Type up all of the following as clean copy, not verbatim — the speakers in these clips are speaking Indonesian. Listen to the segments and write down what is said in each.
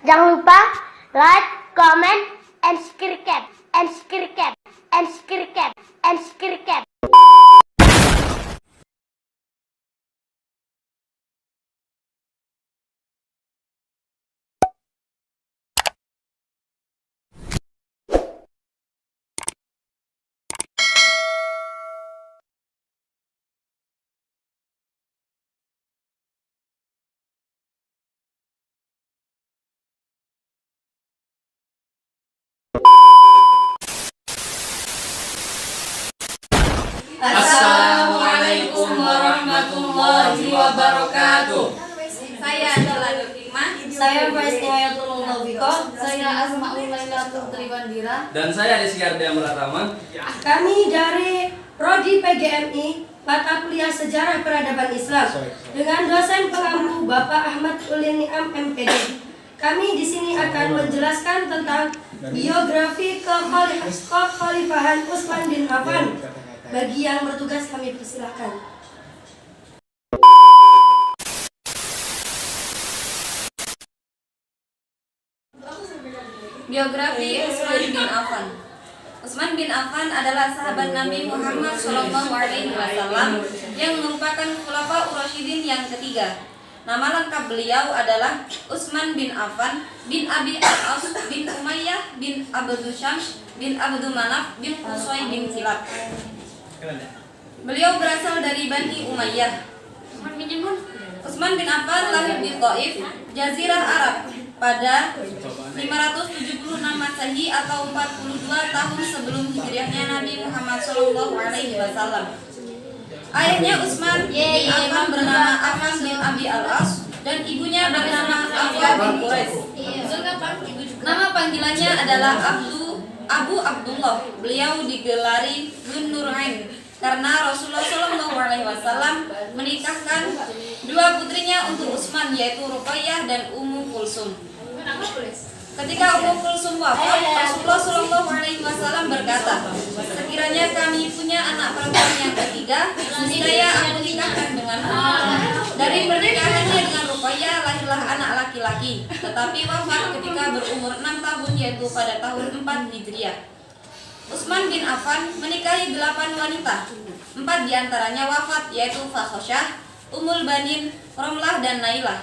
Jangan lupa like, comment, and subscribe. And subscribe. And subscribe. And subscribe. Assalamualaikum warahmatullahi wabarakatuh. Saya adalah Hikmah. Saya Faisnayatul Mutawfiqah. Saya Asmaul Lailatul Triwandira. Dan saya Rizky Ardia Meratama. Kami dari Prodi PGMI Mata Kuliah Sejarah Peradaban Islam dengan dosen pengampu Bapak Ahmad Ulin Ni'am MPD. Kami di sini akan menjelaskan tentang biografi kekhalifahan Utsman bin Affan. Bagi yang bertugas kami persilakan. Biografi Utsman bin Affan. Utsman bin Affan adalah sahabat Nabi Muhammad SAW yang merupakan Khulafaur Rasyidin yang ketiga. Nama lengkap beliau adalah Utsman bin Affan bin Abi al-As bin Umayyah bin Abdu Syams bin Abdu Manaf bin Qusay bin Kilab. Beliau berasal dari Bani Umayyah. Utsman bin Affan lahir di Thaif, Jazirah Arab pada 576 Masehi atau 42 tahun sebelum hijriahnya Nabi Muhammad SAW. Ayahnya Utsman bin Affan bernama Affan bin Abi al-As dan ibunya bernama Affan bin Quraisy. Nama panggilannya adalah Abu Abdullah. Beliau digelari Dzun Nurain karena Rasulullah SAW menikahkan dua putrinya untuk Utsman, yaitu Ruqayyah dan Ummu Kulsum. Ketika Ummu Kulsum wafat, Rasulullah SAW berkata, "Sekiranya kami punya anak perempuan yang ketiga, niscaya aku nikahkan denganmu." Dari pernikahannya dengan Ruqayyah lahirlah anak laki-laki, tetapi wafat ketika berumur 6 tahun, yaitu pada tahun 4 Hijriah. Utsman bin Affan menikahi 8 wanita. 4 diantaranya wafat, yaitu Fakhosyah, Ummul Banin, Romlah, dan Nailah.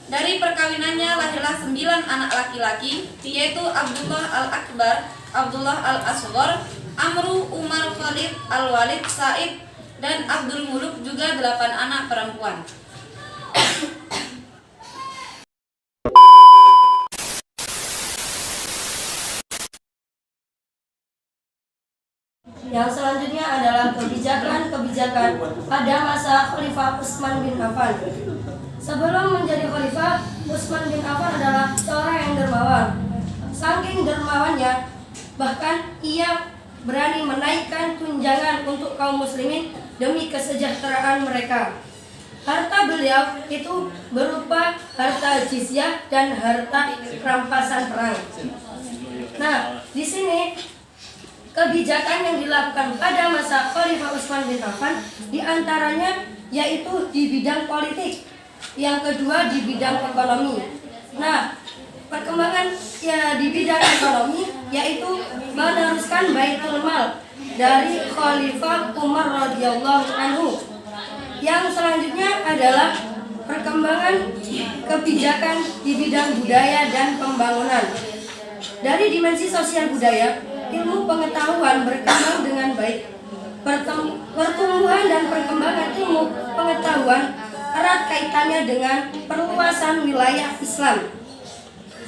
Dari perkawinannya lahirlah 9 anak laki-laki, yaitu Abdullah al-Akbar, Abdullah al-Asghar, Amru, Umar, Khalid, Al-Walid, Said, dan Abdul Muluk, juga 8 anak perempuan. Yang selanjutnya adalah kebijakan-kebijakan pada masa Khalifah Utsman bin Affan. Sebelum menjadi khalifah, Utsman bin Affan adalah seorang yang dermawan. Saking dermawannya, bahkan ia berani menaikkan tunjangan untuk kaum muslimin demi kesejahteraan mereka. Harta beliau itu berupa harta jizyah dan harta rampasan perang. Nah, di sini kebijakan yang dilakukan pada masa Khalifah Utsman bin Affan diantaranya yaitu di bidang politik, yang kedua di bidang ekonomi. Nah, perkembangan di bidang ekonomi yaitu meneruskan Baitul Mal dari Khalifah Umar radhiyallahu anhu. Yang selanjutnya adalah perkembangan kebijakan di bidang budaya dan pembangunan. Dari dimensi sosial budaya, ilmu pengetahuan berkembang dengan baik. Pertumbuhan dan perkembangan ilmu pengetahuan erat kaitannya dengan perluasan wilayah Islam.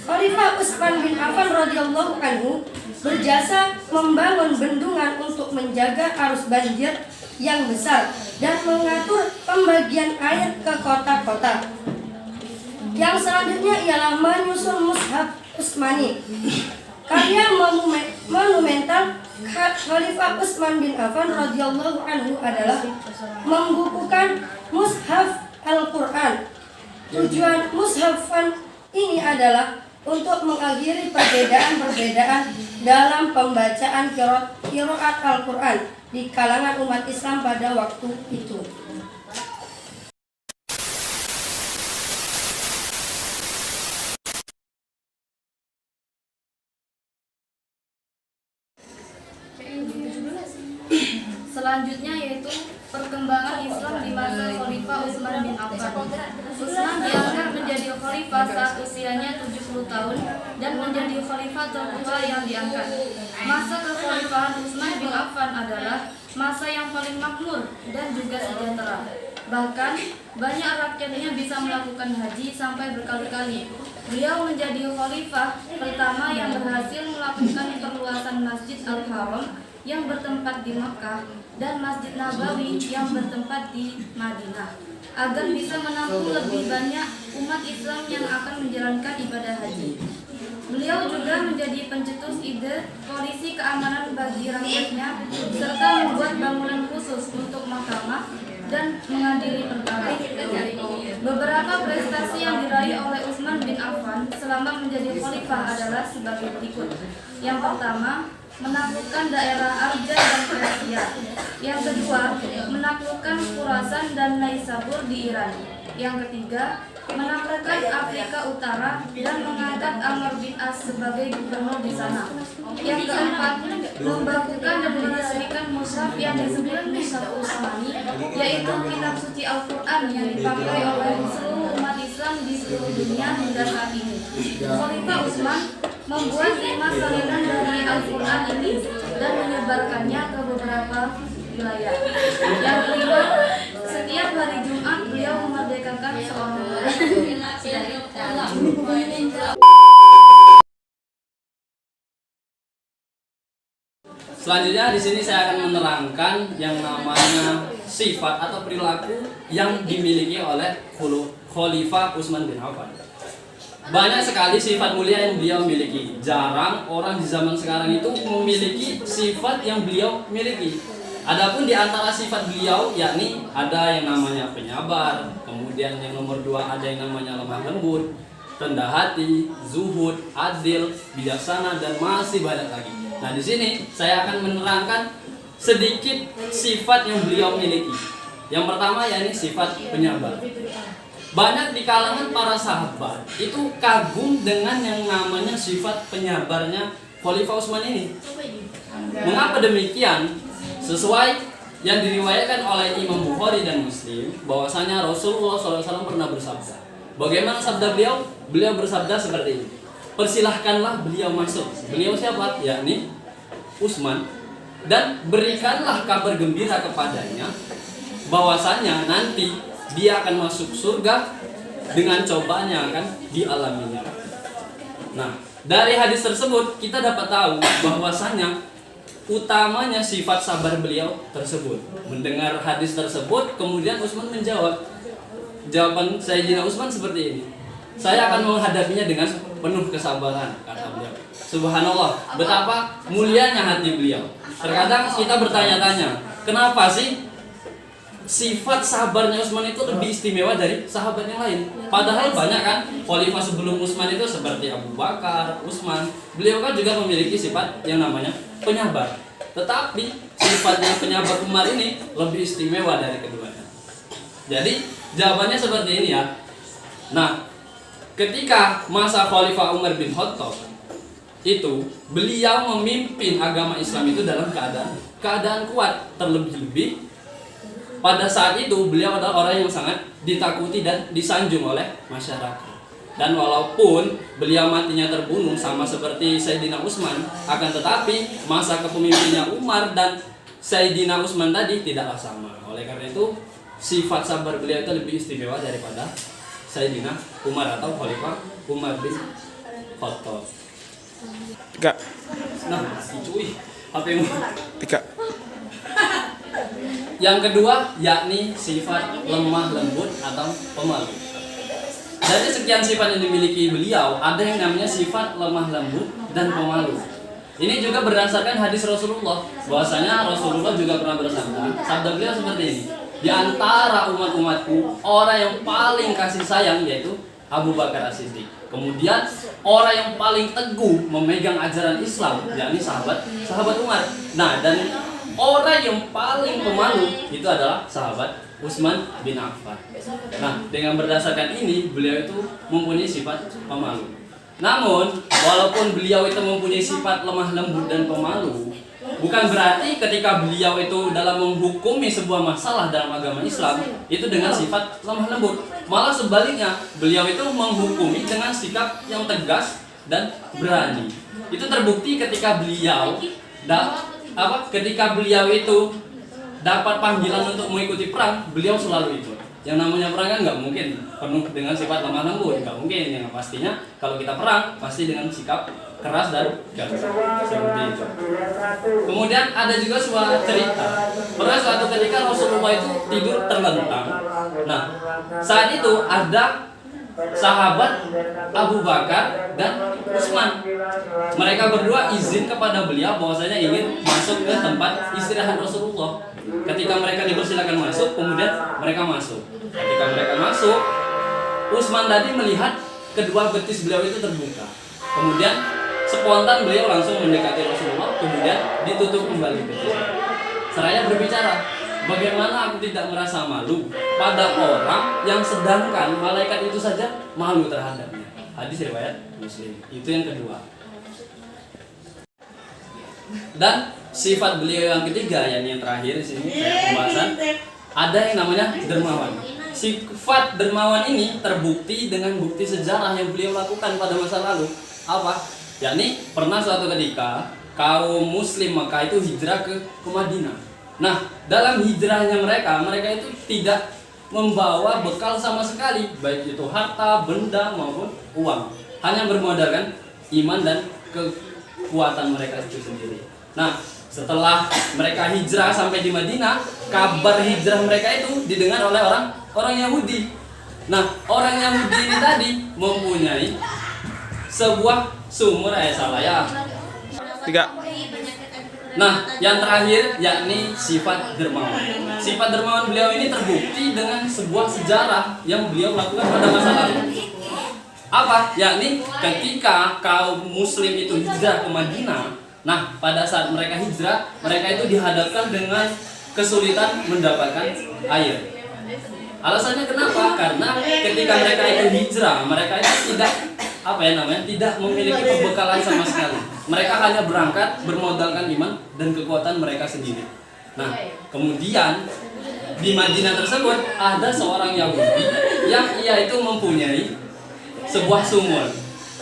Khalifah Utsman bin Affan radhiyallahu anhu berjasa membangun bendungan untuk menjaga arus banjir yang besar dan mengatur pembagian air ke kota-kota. Yang selanjutnya ialah menyusun Mushaf Utsmani. Karya monumental Khalifah Utsman bin Affan radhiyallahu anhu adalah membukukan Mushaf Al-Quran. Tujuan mushafan ini adalah untuk mengakhiri perbedaan-perbedaan dalam pembacaan qiraat Al-Quran di kalangan umat Islam pada waktu itu. Selanjutnya yaitu perkembangan Islam di masa Khalifah Utsman bin Affan. Utsman diangkat menjadi khalifah saat usianya 70 tahun dan menjadi khalifah tertua yang diangkat. Masa kekhalifahan Utsman bin Affan adalah masa yang paling makmur dan juga sejahtera. Bahkan banyak rakyatnya bisa melakukan haji sampai berkali-kali. Beliau menjadi khalifah pertama yang berhasil melakukan perluasan Masjid Al-Haram yang bertempat di Makkah dan Masjid Nabawi yang bertempat di Madinah agar bisa menampung lebih banyak umat Islam yang akan menjalankan ibadah haji. Beliau juga menjadi pencetus ide polisi keamanan bagi rakyatnya serta membuat bangunan khusus untuk mahkamah dan mengadili perkara. Beberapa prestasi yang diraih oleh Utsman bin Affan selama menjadi khalifah adalah sebagai berikut. Yang pertama, menaklukkan daerah Arja dan Persia. Yang kedua, menaklukkan Khurasan dan Naisabur di Iran. Yang ketiga, menaklukkan Afrika Utara dan mengangkat Amr bin As sebagai gubernur di sana. Yang keempat, membakukan dan meresmikan mushaf yang disebut Mushaf Utsmani, yaitu kitab suci Al-Quran yang dipakai oleh seluruh umat Islam di seluruh dunia hingga saat ini. Khalifah Utsman membuat 5 salinan dari Al-Quran ini dan menyebarkannya ke beberapa wilayah. Yang kelima, setiap hari Jumat beliau memerdekakan seorang budak. Selanjutnya di sini saya akan menerangkan yang namanya sifat atau perilaku yang dimiliki oleh Khalifah Utsman bin Affan. Banyak sekali sifat mulia yang beliau miliki. Jarang orang di zaman sekarang itu memiliki sifat yang beliau miliki. Adapun di antara sifat beliau yakni ada yang namanya penyabar, kemudian yang nomor 2 ada yang namanya lemah lembut, rendah hati, zuhud, adil, bijaksana, dan masih banyak lagi. Nah, di sini saya akan menerangkan sedikit sifat yang beliau miliki. Yang pertama yakni sifat penyabar. Banyak di kalangan para sahabat itu kagum dengan yang namanya sifat penyabarnya Khalifah Utsman ini. Mengapa demikian? Sesuai yang diriwayatkan oleh Imam Bukhari dan Muslim, bahwasanya Rasulullah SAW pernah bersabda. Bagaimana sabda beliau? Beliau bersabda seperti ini. Persilahkanlah beliau masuk. Beliau siapa? Yakni Utsman. Dan berikanlah kabar gembira kepadanya bahwasanya nanti dia akan masuk surga dengan cobaan yang akan dialaminya. Nah, dari hadis tersebut kita dapat tahu bahwasanya utamanya sifat sabar beliau tersebut. Mendengar hadis tersebut, kemudian Utsman menjawab. Jawaban Sayyidina Utsman seperti ini. Saya akan menghadapinya dengan penuh kesabaran, kata beliau. Subhanallah, betapa mulianya hati beliau. Terkadang kita bertanya-tanya, kenapa sih sifat sabarnya Utsman itu lebih istimewa dari sahabat yang lain? Padahal banyak kan khalifah sebelum Utsman itu seperti Abu Bakar, Utsman. Beliau kan juga memiliki sifat yang namanya penyabar. Tetapi sifatnya penyabar Umar ini lebih istimewa dari keduanya. Jadi jawabannya seperti ini ya. Nah, ketika masa Khalifah Umar bin Khattab itu beliau memimpin agama Islam itu dalam keadaan kuat. Terlebih-lebih pada saat itu beliau adalah orang yang sangat ditakuti dan disanjung oleh masyarakat. Dan walaupun beliau matinya terbunuh sama seperti Sayyidina Utsman, akan tetapi masa kepemimpinannya Umar dan Sayyidina Utsman tadi tidaklah sama. Oleh karena itu sifat sabar beliau itu lebih istimewa daripada Sayyidina Umar atau Khalifah Umar bin Khattab. Tiga. Nah, cuy, HP-mu. Tiga. Yang kedua yakni sifat lemah lembut atau pemalu. Dari sekian sifat yang dimiliki beliau, ada yang namanya sifat lemah lembut dan pemalu. Ini juga berdasarkan hadis Rasulullah, bahwasanya Rasulullah juga pernah bersabda, sabda beliau seperti ini. Di antara umat-umatku, orang yang paling kasih sayang yaitu Abu Bakar As-Siddiq. Kemudian orang yang paling teguh memegang ajaran Islam yakni sahabat Umar. Nah, dan orang yang paling pemalu itu adalah sahabat Utsman bin Affan. Nah, dengan berdasarkan ini beliau itu mempunyai sifat pemalu. Namun, walaupun beliau itu mempunyai sifat lemah lembut dan pemalu, Bukan berarti ketika beliau itu dalam menghukumi sebuah masalah dalam agama Islam itu dengan sifat lemah lembut. Malah sebaliknya, beliau itu menghukumi dengan sikap yang tegas dan berani. Itu terbukti ketika beliau ketika beliau itu dapat panggilan untuk mengikuti perang, beliau selalu ikut. Yang namanya perang kan nggak mungkin penuh dengan sifat lemah lembut, nggak mungkin. Yang pastinya kalau kita perang pasti dengan sikap keras dan tegas seperti itu. Kemudian ada juga sebuah cerita. Pernah suatu ketika Rasulullah itu tidur terlentang. Nah, saat itu ada sahabat Abu Bakar dan Utsman. Mereka berdua izin kepada beliau bahwasanya ingin masuk ke tempat istirahat Rasulullah. Ketika mereka dipersilakan masuk, kemudian mereka masuk. Ketika mereka masuk, Utsman tadi melihat kedua betis beliau itu terbuka. Kemudian spontan beliau langsung mendekati Rasulullah, kemudian ditutup kembali betisnya. Seraya berbicara, bagaimana aku tidak merasa malu pada orang yang sedangkan malaikat itu saja malu terhadapnya. Hadis riwayat Muslim. Itu yang kedua. Dan sifat beliau yang ketiga, yang terakhir di sini saya pembahasan, ada yang namanya dermawan. Sifat dermawan ini terbukti dengan bukti sejarah yang beliau lakukan pada masa lalu. Apa? Yakni pernah suatu ketika kaum muslim Makkah itu hijrah ke Madinah. Nah, dalam hijrahnya mereka itu tidak membawa bekal sama sekali, baik itu harta, benda maupun uang. Hanya bermodalkan iman dan kekuatan mereka itu sendiri. Nah, setelah mereka hijrah sampai di Madinah, kabar hijrah mereka itu didengar oleh orang Yahudi. Nah, orang Yahudi ini tadi mempunyai sebuah sumur Tiga. Nah, yang terakhir yakni sifat dermawan. Sifat dermawan beliau ini terbukti dengan sebuah sejarah yang beliau lakukan pada masa lalu. Apa? Yakni ketika kaum muslim itu hijrah ke Madinah. Nah, pada saat mereka hijrah, mereka itu dihadapkan dengan kesulitan mendapatkan air. Alasannya kenapa? Karena ketika mereka itu hijrah, mereka itu tidak memiliki pembekalan sama sekali. Mereka hanya berangkat bermodalkan iman dan kekuatan mereka sendiri. Nah, kemudian di Madinah tersebut ada seorang Yahudi yang ia itu mempunyai sebuah sumur.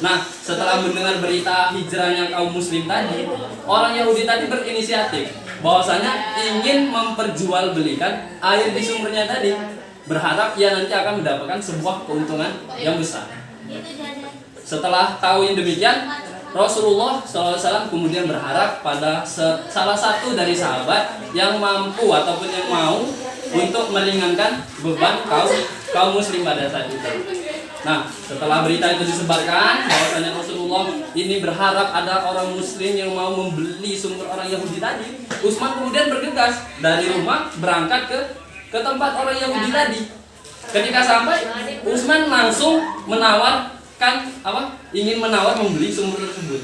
Nah, setelah mendengar berita hijrahnya kaum muslim tadi, orang Yahudi tadi berinisiatif bahwasanya ingin memperjualbelikan air di sumurnya tadi, berharap ia nanti akan mendapatkan sebuah keuntungan yang besar. Setelah tahu yang demikian, Rasulullah SAW kemudian berharap pada salah satu dari sahabat yang mampu ataupun yang mau untuk meringankan beban kaum muslim pada saat itu. Nah, setelah berita itu disebarkan bahwasanya Rasulullah ini berharap ada orang muslim yang mau membeli sumur orang Yahudi tadi, Utsman kemudian bergegas dari rumah berangkat ke tempat orang Yahudi tadi. Ketika sampai, Utsman langsung ingin menawar membeli sumur tersebut.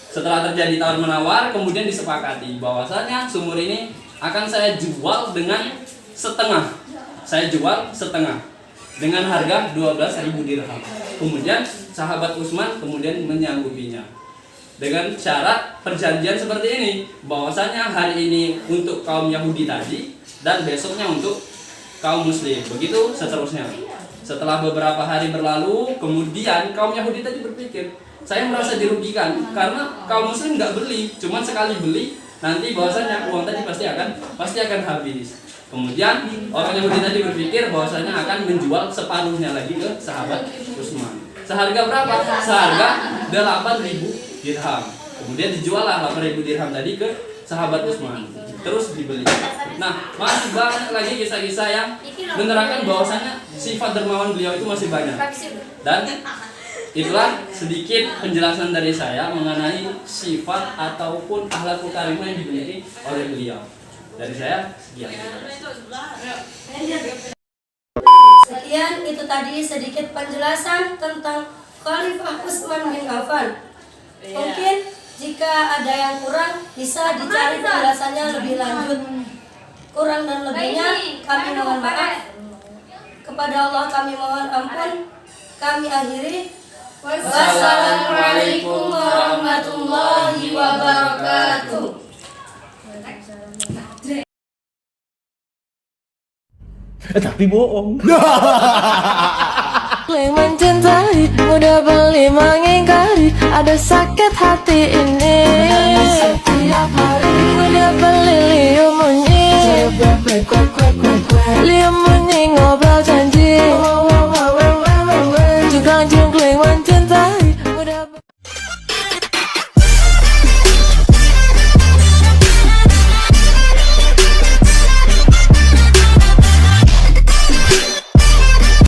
Setelah terjadi tawar menawar, kemudian disepakati bahwasanya sumur ini akan saya jual dengan setengah. Saya jual setengah dengan harga 12.000 dirham. Kemudian sahabat Utsman kemudian menyanggupinya dengan syarat perjanjian seperti ini, bahwasanya hari ini untuk kaum Yahudi tadi dan besoknya untuk kaum muslim, begitu seterusnya. Setelah beberapa hari berlalu, kemudian kaum Yahudi tadi berpikir, saya merasa dirugikan karena kaum muslim nggak beli, cuma sekali beli, nanti bahwasanya uang tadi pasti akan habis. Kemudian orang Yahudi tadi berpikir bahwasanya akan menjual separuhnya lagi ke sahabat Utsman. Seharga berapa? Seharga 8.000 dirham. Kemudian dijuallah 8.000 dirham tadi ke sahabat Utsman. Terus dibeli. Nah, masih banyak lagi kisah-kisah yang menerangkan bahwasanya sifat dermawan beliau itu masih banyak. Dan itulah sedikit penjelasan dari saya mengenai sifat ataupun akhlakul karimah yang dimiliki oleh beliau. Dari saya sekian. Sekian itu tadi sedikit penjelasan tentang Khalifah Utsman bin Affan. Mungkin jika ada yang kurang bisa dicari penjelasannya lebih lanjut. Kurang dan lebihnya kami mohon maaf. Kepada Allah kami mohon ampun. Kami akhiri. Wassalamualaikum warahmatullahi wabarakatuh. Tapi bohong. Yang mencintai, mudah beli mengingkari, ada sakit hati ini. Setiap hari mudah